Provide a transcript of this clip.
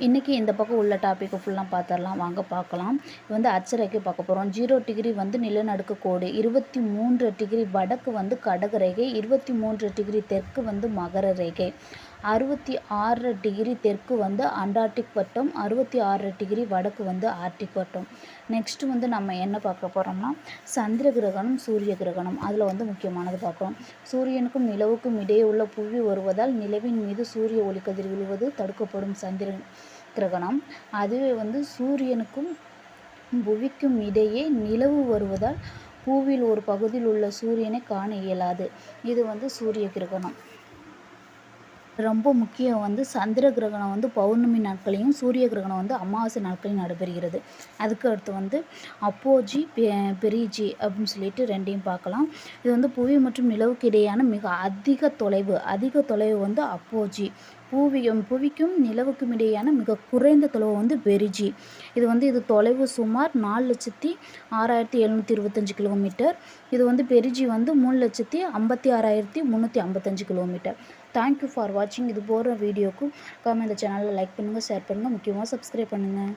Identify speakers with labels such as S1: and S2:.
S1: இன்றைக்கி இந்த பக்கம் உள்ள டாப்பிக்கை ஃபுல்லாக பார்த்துடலாம், வாங்க பார்க்கலாம். இது வந்து அட்சரேகை பார்க்க போகிறோம். 0 டிகிரி வந்து நிலநடுக்க கோடு, 23 டிகிரி வடக்கு வந்து கடக ரேகை, 23 டிகிரி தெற்கு வந்து மகர ரேகை, 66 டிகிரி தெற்கு வந்து அண்டார்டிக் வட்டம், 66 டிகிரி வடக்கு வந்து ஆர்டிக் வட்டம். நெக்ஸ்ட்டு வந்து நம்ம என்ன பார்க்க போகிறோம்னா சந்திர கிரகணம், சூரிய கிரகணம். அதில் வந்து முக்கியமானது பார்க்குறோம். சூரியனுக்கும் நிலவுக்கும் இடையே உள்ள புவி வருவதால் நிலவின் மீது சூரிய ஒளிக்கதிர் விழுவது தடுக்கப்படும் சந்திர கிரகணம். அதுவே வந்து சூரியனுக்கும் புவிக்கும் இடையே நிலவு வருவதால் பூவில் ஒரு பகுதியில் உள்ள சூரியனை காண இயலாது. இது வந்து சூரிய கிரகணம். ரொம்ப முக்கியம் வந்து சந்திர கிரகணம் வந்து பௌர்ணமி நாட்களையும் சூரிய கிரகணம் வந்து அமாவாசை நாட்களையும் நடைபெறுகிறது. அதுக்கு அடுத்து வந்து அப்போஜி பெரிஜி அப்படின்னு சொல்லிட்டு ரெண்டையும் பார்க்கலாம். இது வந்து புவி மற்றும் நிலவுக்கு இடையான மிக அதிக தொலைவு வந்து அப்போஜி. புவிக்கும் நிலவுக்கும் இடையான மிக குறைந்த தொலைவு வந்து பெரிஜி. இது தொலைவு சுமார் 4,06,725 கிலோமீட்டர். இது வந்து பெரிஜி வந்து 3,56,355 கிலோமீட்டர். தேங்க்யூ ஃபார் வாட்சிங். இது போகிற வீடியோக்கும் இந்த சேனலில் லைக் பண்ணுங்கள், ஷேர் பண்ணுங்கள், முக்கியமாக சப்ஸ்கிரைப் பண்ணுங்கள்.